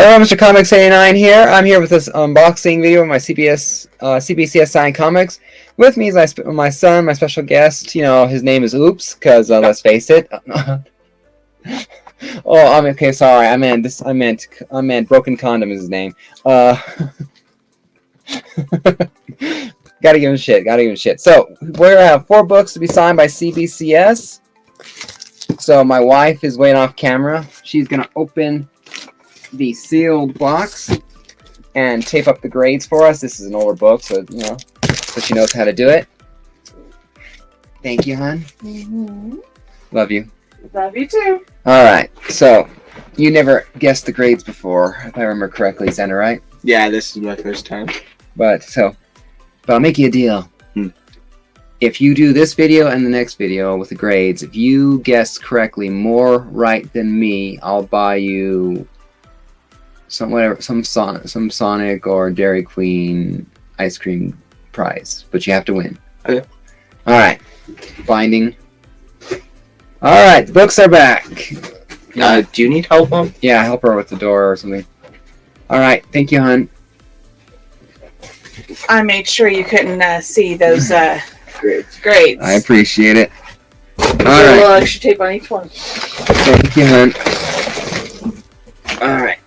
Hello, Mr. Comics 89 here. I'm here with this unboxing video of my CBCS signed comics. With me is my son, my special guest. You know, his name is Oops, because let's face it. Oh, I'm okay. Sorry, I meant Broken Condom is his name. Gotta give him shit. Gotta give him shit. So we have 4 books to be signed by CBCS. So my wife is waiting off camera. She's gonna open the sealed box and tape up the grades for us. This is an older book, so you know, so she knows how to do it. Thank you, hon. Love you. Love you too. All right, so you never guessed the grades before, if I remember correctly, Xander, right? Yeah, this is my first time. But I'll make you a deal. If you do this video and the next video with the grades, if you guess correctly more right than me, I'll buy you some Sonic or Dairy Queen ice cream prize, but you have to win. Okay. All right. Binding. All right, the books are back. Do you need help, Mom? Yeah, help her with the door or something. All right, thank you, hon. I made sure you couldn't see those grades. I appreciate it. All All right. A little extra tape on each one. Thank you, hon. All right.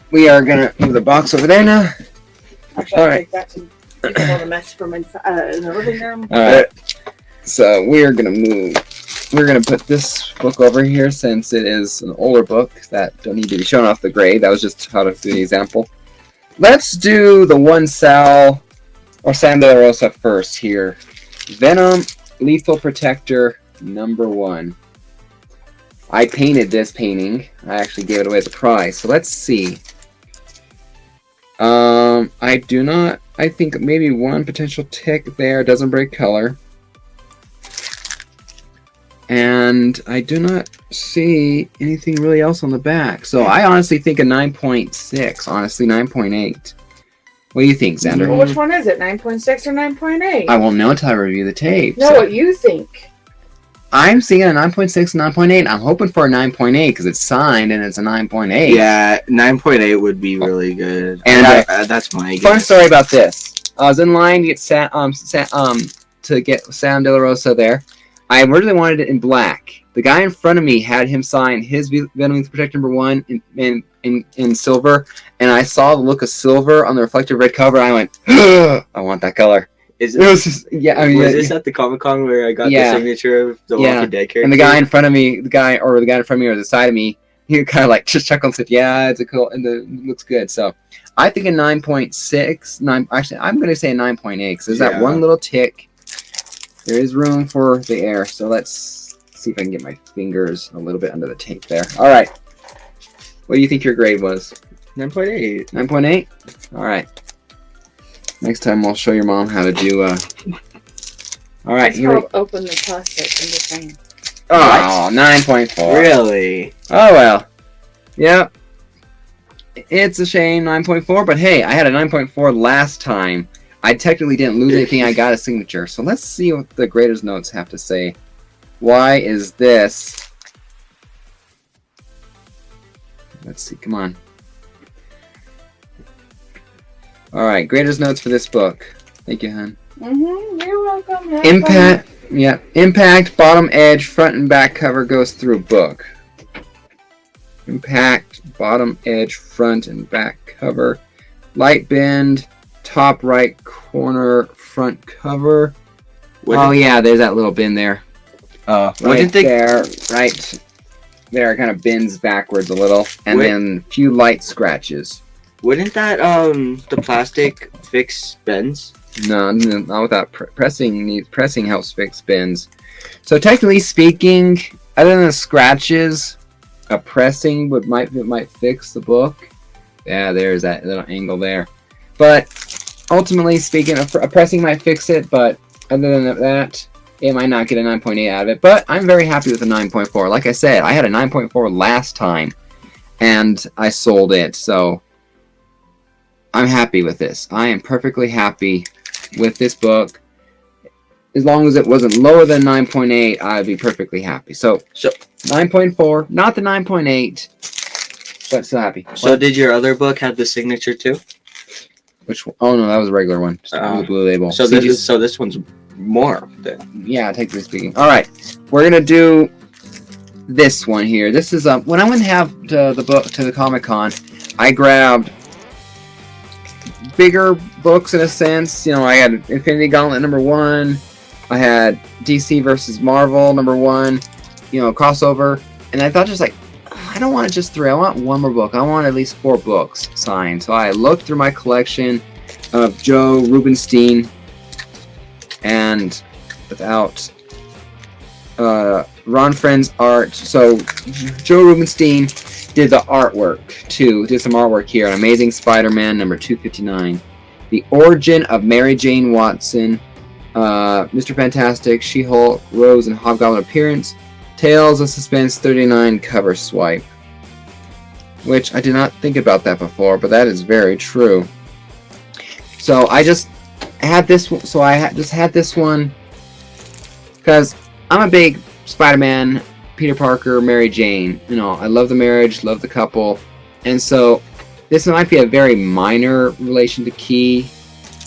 We are gonna move the box over there now. Actually, All I'll right. take that to get all the mess from inside in the living room. All right. So we're gonna put this book over here since it is an older book that don't need to be shown off the grade. That was just how to do the example. Let's do the one Sam de la Rosa first here. Venom Lethal Protector #1. I painted this painting. I actually gave it away as a prize. So let's see. I think maybe one potential tick there doesn't break color. And I do not see anything really else on the back. So I honestly think a 9.6. Honestly, 9.8. What do you think, Xander? Well, which one is it? 9.6 or 9.8? I won't know until I review the tape. Know So what you think. I'm seeing a 9.6 and 9.8. I'm hoping for a 9.8 because it's signed and it's a 9.8. Yeah, 9.8 would be really good. And that's my guess. fun story about this. I was in line to get Sam de la Rosa there. I originally wanted it in black. The guy in front of me had him sign his Venom Protector #1 in silver, and I saw the look of silver on the reflective red cover. I went, I want that color. Is It was just, yeah. I mean, was this at the Comic-Con where I got the signature of the Walking Dead character? And the guy in front of me, the guy in front of me or the side of me, he kind of like just chuckled and said, "Yeah, it's a cool and it looks good." So I think a 9.6. Actually, I'm going to say a 9.8 because there's that one little tick. There is room for the air, so let's see if I can get my fingers a little bit under the tape there. All right. What do you think your grade was? 9.8. 9.8? All right. Next time I'll show your mom how to do. All right. It's called open the plastic. I'm just saying. Oh, 9.4. Really? Oh, well. Yep. It's a shame, 9.4, but hey, I had a 9.4 last time. I technically didn't lose anything. I got a signature. So let's see what the graders' notes have to say. Why is this? Let's see. Come on. All right. Graders' notes for this book. Thank you, hon. You're welcome. Impact. Yeah. Impact. Bottom edge. Front and back cover goes through book. Impact. Bottom edge. Front and back cover. Light bend. Top right corner front cover. Oh yeah, there's that little bin there. Right there, right there, it kind of bends backwards a little, and then a few light scratches. Wouldn't that the plastic fix bends? No, not without pressing. Pressing helps fix bends. So technically speaking, other than the scratches, a pressing might fix the book. Yeah, there's that little angle there. But ultimately speaking, a pressing might fix it, but other than that, it might not get a 9.8 out of it. But I'm very happy with a 9.4. Like I said, I had a 9.4 last time, and I sold it. So I'm happy with this. I am perfectly happy with this book. As long as it wasn't lower than 9.8, I'd be perfectly happy. So 9.4, not the 9.8. but still happy. So did your other book have the signature too? Which one? Oh no, that was a regular one. Just the blue label. So this one's more then. Yeah, technically speaking. All right, we're gonna do this one here. This is when I went to have the book to the Comic-Con, I grabbed bigger books in a sense. You know, I had Infinity Gauntlet #1. I had DC versus Marvel #1. You know, crossover, and I thought just like, I don't want just 3. I want one more book. I want at least 4 books signed. So I looked through my collection of Joe Rubinstein, and without Ron Friend's art. So Joe Rubinstein did the artwork too. Did some artwork here on Amazing Spider-Man #259, The Origin of Mary Jane Watson, Mr. Fantastic, She-Hulk, Rose, and Hobgoblin Appearance, Tales of Suspense 39 cover swipe. Which I did not think about that before, but that is very true. So I just had this one. So I just had this one because I'm a big Spider-Man, Peter Parker, Mary Jane. You know, I love the marriage, love the couple, and so this might be a very minor relation to Key,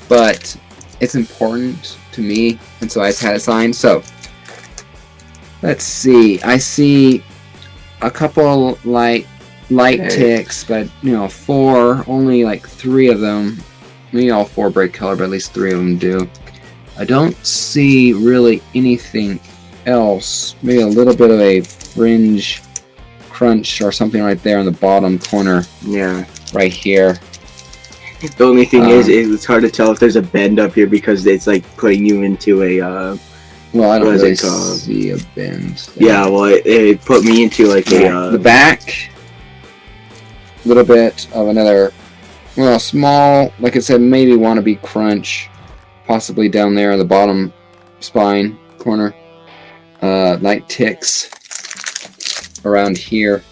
but it's important to me, and so I just had it signed. So let's see. I see a couple light ticks, but you know, 4, only like 3 of them. Maybe all 4 break color, but at least 3 of them do. I don't see really anything else. Maybe a little bit of a fringe crunch or something right there in the bottom corner. Yeah. Right here. The only thing is, it's hard to tell if there's a bend up here because it's like putting you into a. Well, I don't really see a bend there. Yeah, well, it put me into like a. The back. A little bit of another. Well, small, like I said, maybe wannabe crunch. Possibly down there in the bottom spine corner. Light ticks around here.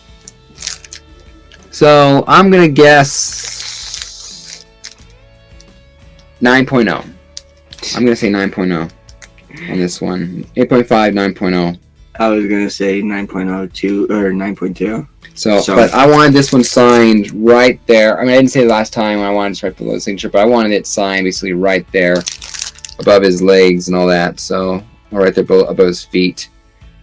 So I'm gonna guess 9.0. I'm gonna say 9.0 on this one. 8.5, 9.0. I was gonna say 9.02 or 9.2. So, but I wanted this one signed right there. I mean, I didn't say the last time I wanted it right below the signature, but I wanted it signed basically right there, above his legs and all that. So, or right there above his feet.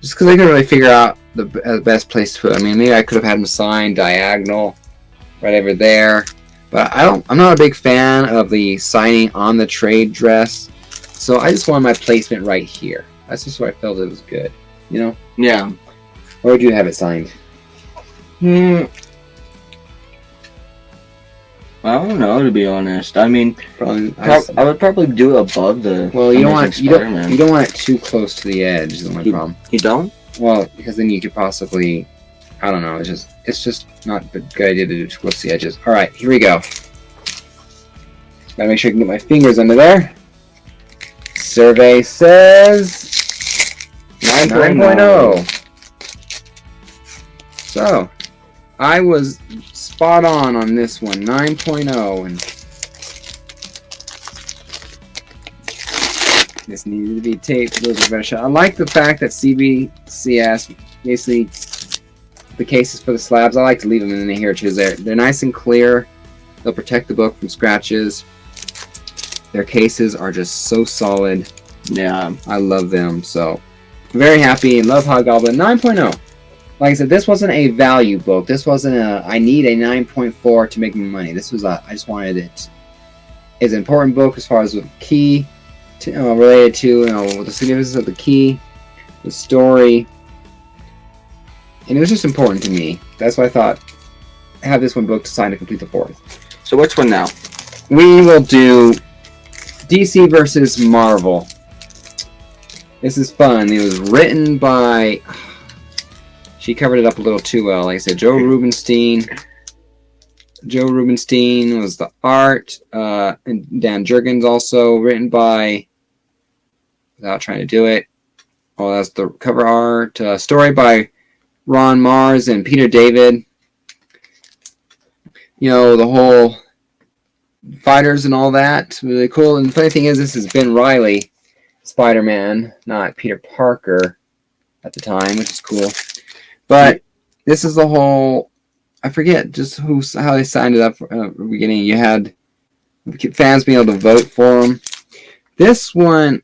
Just because I couldn't really figure out the best place to put it. I mean, maybe I could have had him signed diagonal, right over there. But I'm not a big fan of the signing on the trade dress. So I just wanted my placement right here. That's just where I felt it was good. You know? Yeah. Where would you have it signed? I don't know, to be honest. I mean, Probably. I would probably do it above the. Well, you don't want you don't want it too close to the edge. Is the only problem. You don't? Well, because then you could possibly, I don't know. It's just not a good idea to do too close to the edges. All right, here we go. Gotta make sure I can get my fingers under there. Survey says 9.0. So, I was spot on this one, 9.0, and this needed to be taped a little bit better shot. I like the fact that CBCS, basically, the cases for the slabs, I like to leave them in here too. They're nice and clear. They'll protect the book from scratches. Their cases are just so solid. Yeah. I love them, so very happy and love Hobgoblin 9.0. Like I said, this wasn't a value book. This wasn't I need a 9.4 to make me money. This was I just wanted it. It's an important book as far as the key to, related to the significance of the key, the story, and it was just important to me. That's why I thought I have this one book to sign to complete the 4th. So which one now? We will do DC versus Marvel. This is fun. It was written by. She covered it up a little too well. Like I said, Joe Rubinstein. Joe Rubinstein was the art. And Dan Jurgens also written by. Without trying to do it. Oh, that's the cover art. Story by Ron Mars and Peter David. You know, the whole fighters and all that. Really cool. And the funny thing is, this is Ben Reilly, Spider-Man, not Peter Parker at the time, which is cool. But this is the whole I forget just how they signed it up for, the beginning. You had fans being able to vote for them. This one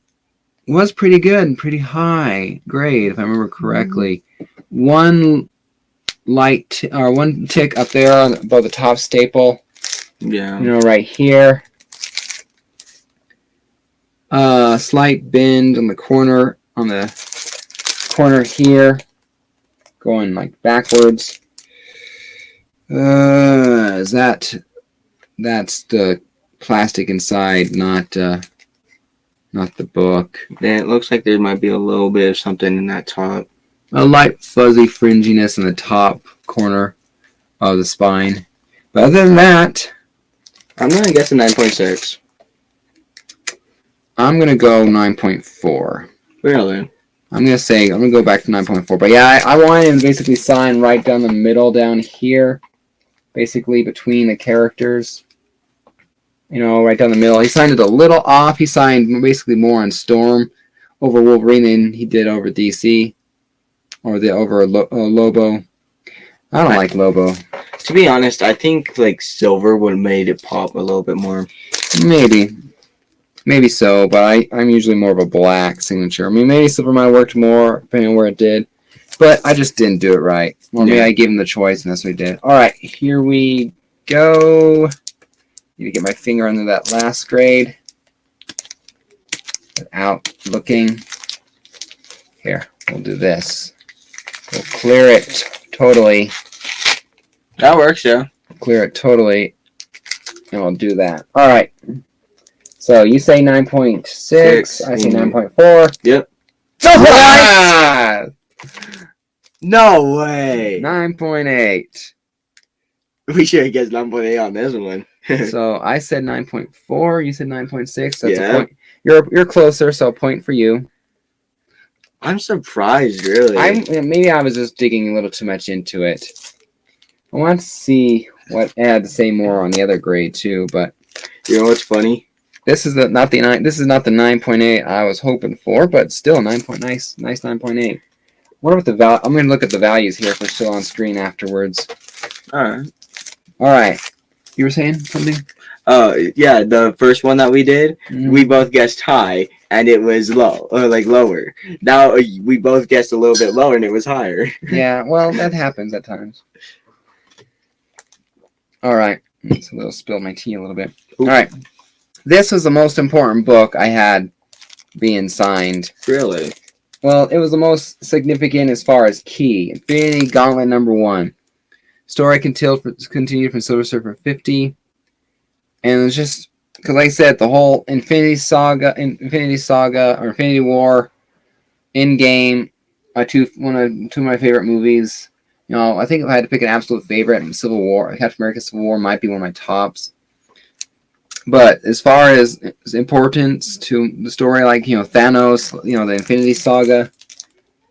was pretty good and pretty high grade, if I remember correctly. One one tick up there above the top staple. Yeah. Right here. Slight bend on the corner here, going like backwards. That's the plastic inside, not the book. Then it looks like there might be a little bit of something in that top. A light fuzzy fringiness in the top corner of the spine. But other than that, I'm gonna guess a 9.6. I'm gonna go 9.4. Really? I'm gonna go back to 9.4. But yeah, I want him to basically sign right down the middle down here, basically between the characters. Right down the middle. He signed it a little off. He signed basically more on Storm over Wolverine than he did over DC or over Lobo. I don't like Lobo. To be honest, I think like silver would have made it pop a little bit more. Maybe so, but I'm usually more of a black signature. I mean, maybe silver might have worked more, depending on where it did. But I just didn't do it right. Or maybe I gave him the choice, and that's what he did. All right, here we go. Need to get my finger under that last grade without looking. Here, we'll do this. We'll clear it totally. That works, yeah. Clear it totally, and we'll do that. All right. So you say 9.6. I say 9.4. Yep. Ah! No way. 9.8. We should have guessed 9.8 on this one. So I said 9.4. You said 9.6. That's Yeah. a point. You're closer, so a point for you. I'm surprised, really. Maybe I was just digging a little too much into it. I want to see what I had to say more on the other grade too, but you know what's funny? This is not the 9.8 I was hoping for, but still nice 9.8. What about the value? I'm going to look at the values here if we're still on screen afterwards. All right. You were saying something? Yeah, the first one that we did, we both guessed high, and it was low, or like lower. Now we both guessed a little bit lower, and it was higher. Yeah, well, that happens at times. All right. It's a little spilled my tea a little bit. Ooh. All right. This was the most important book I had being signed. Really? Well, it was the most significant as far as key. Infinity Gauntlet #1. Story continued from Silver Surfer 50. And it's just, because like I said, the whole Infinity Saga, or Infinity War, Endgame, two of my favorite movies. I think if I had to pick an absolute favorite, Civil War, Captain America Civil War might be one of my tops. But as far as importance to the story, like, Thanos, the Infinity Saga,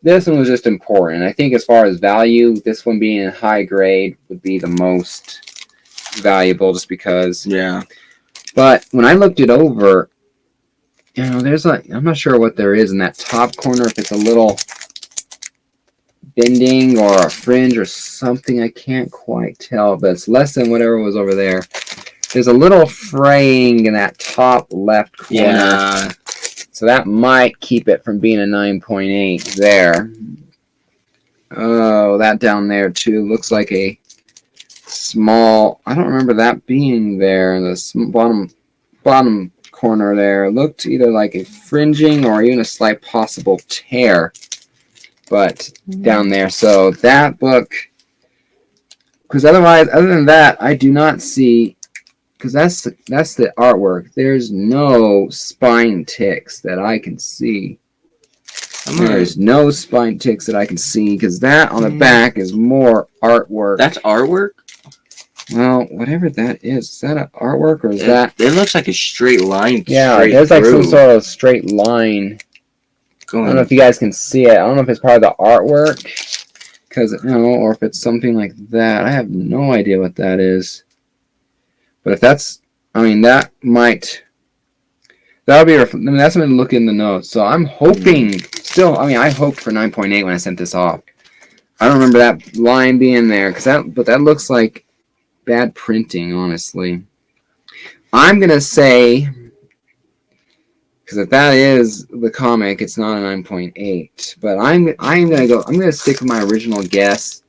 this one was just important. I think as far as value, this one being a high grade would be the most valuable just because. Yeah. But when I looked it over, there's I'm not sure what there is in that top corner, if it's a little bending or a fringe or something. I can't quite tell, but it's less than whatever was over there. There's a little fraying in that top left corner. Yeah. So that might keep it from being a 9.8 there. Oh, that down there too looks like a small. I don't remember that being there in the bottom corner there. It looked either like a fringing or even a slight possible tear. But down there, so that book. Because otherwise, other than that, I do not see. Because that's the artwork. There's no spine ticks that I can see. There's no spine ticks that I can see, because that on the back is more artwork. That's artwork? Well, whatever that is that an artwork or is that? It looks like a straight line. Yeah, there's like some sort of straight line. I don't know if you guys can see it. I don't know if it's part of the artwork, because or if it's something like that. I have no idea what that is. But if that's, that might. That'll be. That's something to look in the notes. So I'm hoping. Still, I hoped for 9.8 when I sent this off. I don't remember that line being there, but that looks like bad printing, honestly. I'm gonna say, because if that is the comic, it's not a 9.8. But I'm gonna stick with my original guess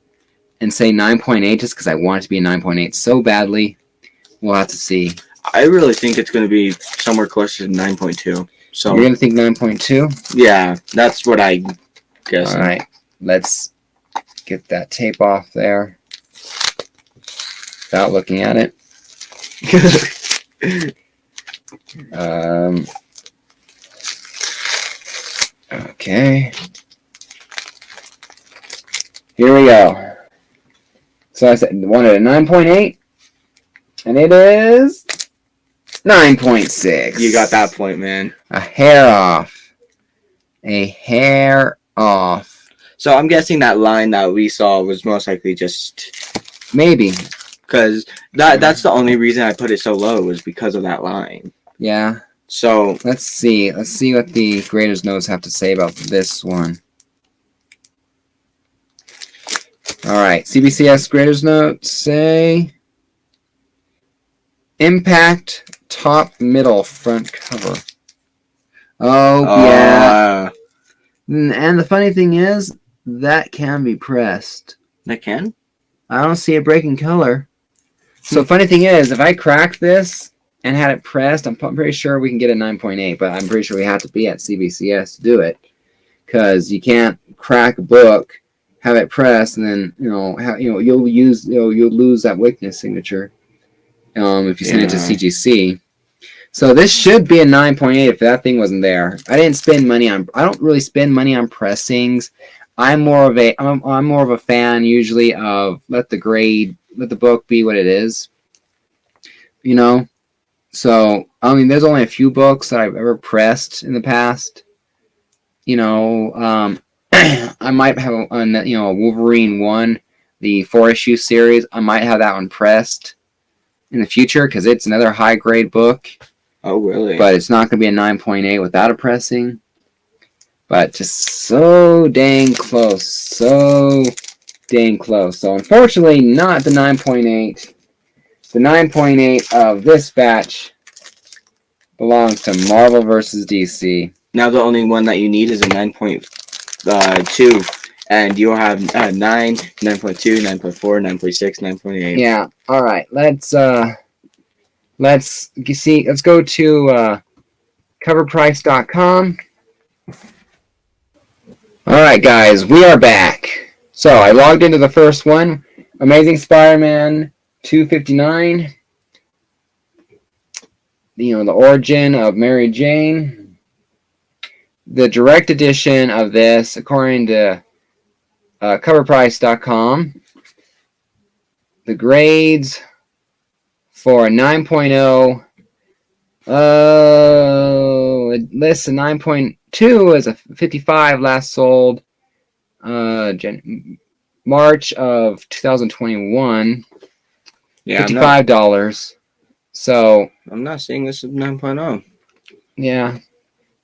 and say 9.8 just because I want it to be a 9.8 so badly. We'll have to see. I really think it's going to be somewhere closer to 9.2. So You're gonna think 9.2? yeah, that's what I guess. All right, let's get that tape off there without looking at it. Okay. Here we go. So I said wanted a 9.8, and it is 9.6. You got that point, man. A hair off. A hair off. So I'm guessing that line that we saw was most likely just Maybe. because that's the only reason I put it so low was because of that line. Yeah. So Let's see. Let's see what the graders' notes have to say about this one. All right. CBCS graders' notes say impact top middle front cover. Oh yeah. And the funny thing is that can be pressed. that can? I don't see it breaking color. So funny thing is, if I crack this and had it pressed, I'm pretty sure we can get a 9.8, but I'm pretty sure we have to be at CBCS to do it, because you can't crack a book, have it pressed, and then you'll lose that witness signature if you send it to CGC. So this should be a 9.8 if that thing wasn't there. I don't really spend money on pressings. I'm more of a fan usually of let the book be what it is. You know? So, I mean, there's only a few books that I've ever pressed in the past. You know, I might have a Wolverine 1, the 4-issue series. I might have that one pressed in the future because it's another high-grade book. Oh, really? But it's not going to be a 9.8 without a pressing. But just so dang close. So dang close. So, unfortunately, not the 9.8. The 9.8 of this batch belongs to Marvel vs. DC. Now the only one that you need is a 9.2, and you'll have 9, 9.2, 9.4, 9.6, 9.8. Yeah. All right. Let's go to coverprice.com. All right, guys, we are back. So I logged into the first one, Amazing Spider-Man 259. The origin of Mary Jane. The direct edition of this, according to coverprice.com, the grades for a 9.0, it lists a 9.2 as a 55 last sold March of 2021. Yeah, $55. So I'm not seeing this as 9.0. Yeah.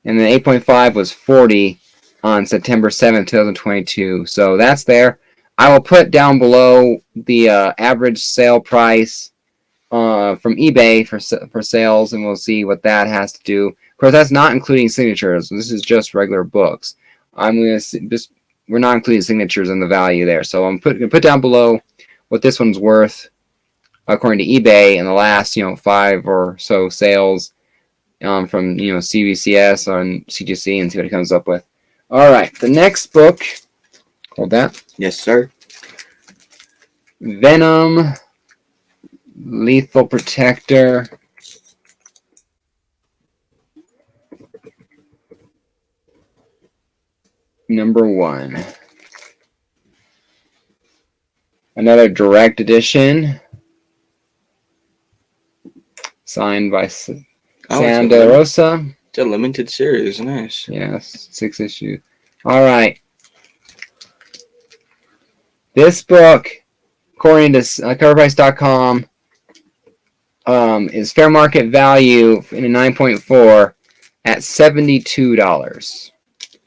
And then 8.5 was 40 on September 7th, 2022. So that's there. I will put down below the average sale price from eBay for sales, and we'll see what that has to do. Of course, that's not including signatures. This is just regular books. We're not including signatures in the value there. So I'm gonna put down below what this one's worth according to eBay in the last 5 or so sales from CBCS on CGC, and see what it comes up with. All right, the next book. Hold that. Yes, sir. Venom, Lethal Protector. Number 1. Another direct edition. Signed by Sam De La Rosa. It's a limited series. Nice. Yes, 6 issues. All right. This book, according to coverprice.com, is fair market value in a 9.4 at $72,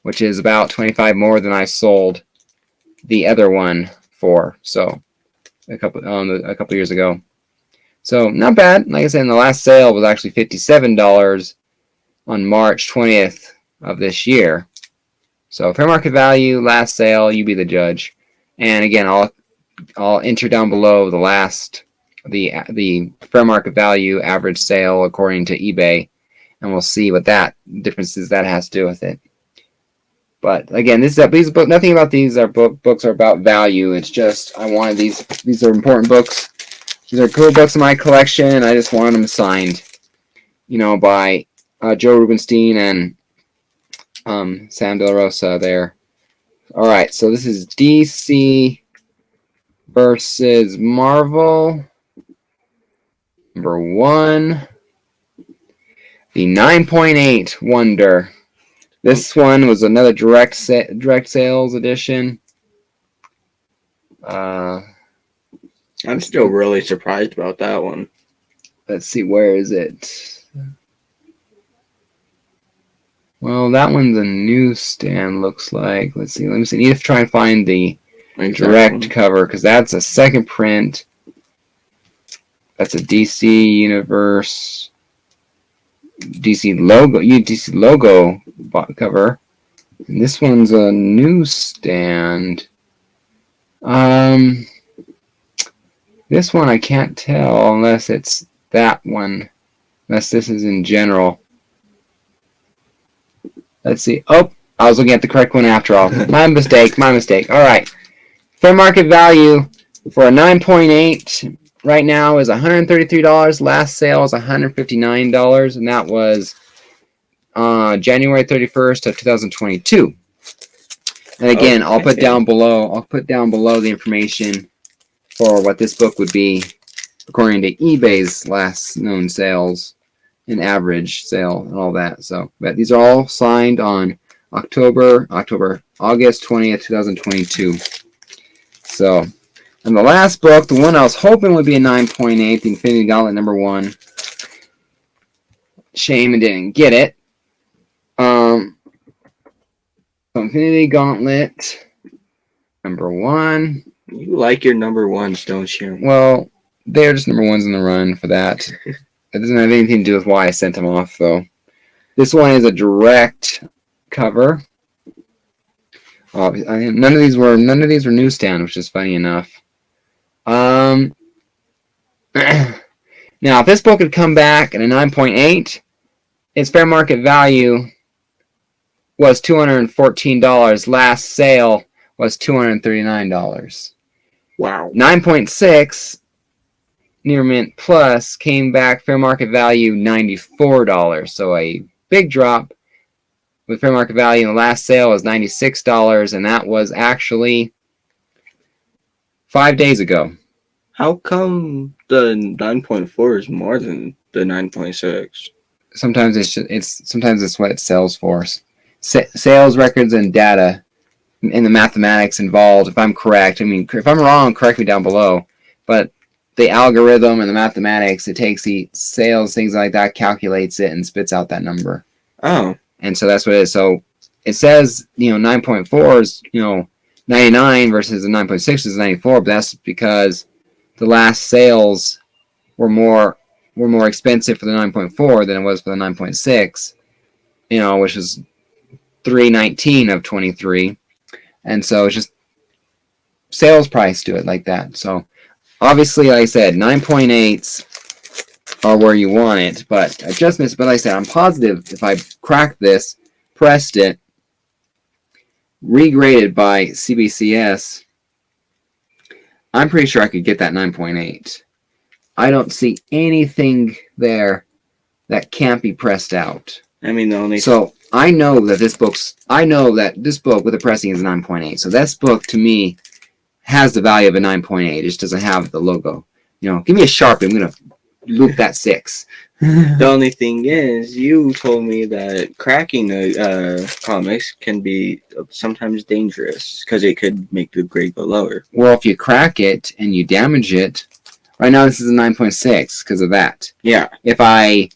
which is about $25 more than I sold the other one for. So a couple years ago. So not bad. Like I said, the last sale was actually $57 on March 20th of this year. So fair market value, last sale, you be the judge. And again, I'll enter down below the fair market value average sale according to eBay, and we'll see what that differences that has to do with it. But again, these books. Nothing about these books are about value. It's just I wanted these. These are important books. These are cool books in my collection, and I just wanted them signed, by Joe Rubenstein and Sam De La Rosa there. All right, so this is DC versus Marvel. Number 1, the 9.8 Wonder. This one was another direct sales edition. I'm still really surprised about that one. Let's see, where is it? Well, that one's a newsstand, looks like. Let's see. Let me see. I need to try and find the direct cover, because that's a second print. That's a DC Universe, DC logo cover. And this one's a newsstand. This one I can't tell unless it's that one. Unless this is in general. Let's see. Oh, I was looking at the correct one after all. My mistake. All right. Fair market value for a 9.8 right now is $133. Last sale is $159, and that was January 31st of 2022. And again, I'll put down below the information for what this book would be according to eBay's last known sales and average sale and all that. So, but these are all signed on August 20th, 2022. So, and the last book, the one I was hoping would be a 9.8, the Infinity Gauntlet number 1. Shame I didn't get it. Infinity Gauntlet number 1. You like your number 1s, don't you? Well, they're just number 1s in the run for that. It doesn't have anything to do with why I sent them off, though. This one is a direct cover. None of these were newsstand, which is funny enough. Now, if this book had come back at a 9.8, its fair market value was $214. Last sale was $239. Wow. 9.6 Near Mint Plus came back fair market value $94. So a big drop with fair market value. The last sale was $96, and that was actually 5 days ago. How come the 9.4 is more than the 9.6? Sometimes it's what it sells for. Sales records and data and the mathematics involved. If I'm correct, if I'm wrong, correct me down below. But the algorithm and the mathematics, it takes the sales, things like that, calculates it and spits out that number. Oh. And so that's what it is. So it says, 9.4 is, 99 versus the 9.6 is 94, but that's because the last sales were more expensive for the 9.4 than it was for the 9.6, which was 319 of 23. And so it's just sales price to it like that. So obviously, like I said, 9.8s are where you want it, but I just missed. But like I said, I'm positive if I cracked this, pressed it, regraded by CBCS, I'm pretty sure I could get that 9.8. I don't see anything there that can't be pressed out. So I know that this book with the pressing is 9.8. So this book to me has the value of a 9.8. It just doesn't have the logo. Give me a Sharpie. I'm gonna loop that 6. The only thing is, you told me that cracking comics can be sometimes dangerous because it could make the grade go lower. Well, if you crack it and you damage it, right now this is a 9.6 because of that. Yeah. If I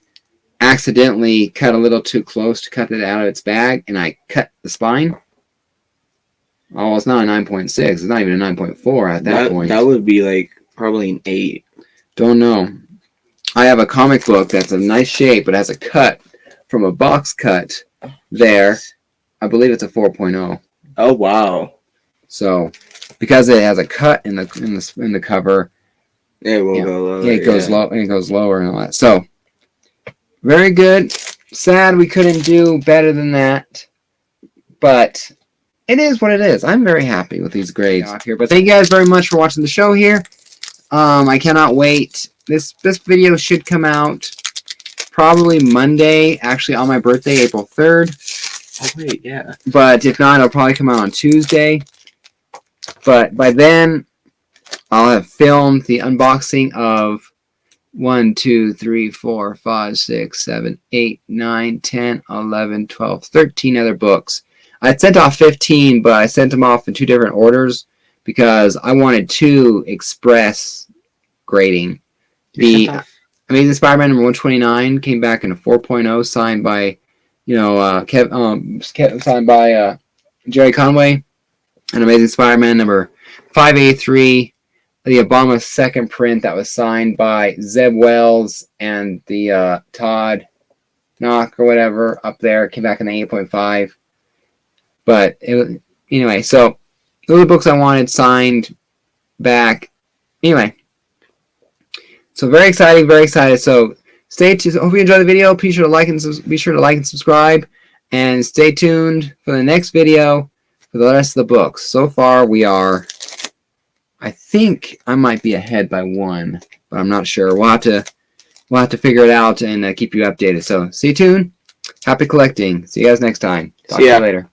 accidentally cut a little too close to cut it out of its bag and I cut the spine, Oh, it's not a 9.6. It's not even a 9.4 at that point. That would be like probably an 8. Don't know. I have a comic book that's a nice shape, but has a cut from a box cut there. I believe it's a 4.0. Oh wow! So, because it has a cut in the cover, It will go lower. yeah, it goes low and it goes lower and all that. So, very good. Sad we couldn't do better than that, but it is what it is. I'm very happy with these grades here. But thank you guys very much for watching the show here. I cannot wait. This video should come out probably Monday, actually on my birthday, April 3rd. Oh wait, yeah. But if not, it'll probably come out on Tuesday. But by then, I'll have filmed the unboxing of 1, 2, 3, 4, 5, 6, 7, 8, 9, 10, 11, 12, 13 other books. I sent off 15, but I sent them off in 2 different orders because I wanted 2 express grading. The Amazing Spider-Man number 129 came back in a 4.0, signed by, signed by Jerry Conway. And Amazing Spider-Man number 583, the Obama second print that was signed by Zeb Wells and the Todd Knock or whatever up there, came back in the 8.5. But anyway, so those are the books I wanted signed back. Anyway, so very exciting, very excited. So stay tuned. Hope you enjoyed the video. Be sure to like and subscribe, and stay tuned for the next video for the rest of the books. So far, we are. I think I might be ahead by 1, but I'm not sure. We'll have to figure it out and keep you updated. So stay tuned. Happy collecting. See you guys next time. Talk to you later.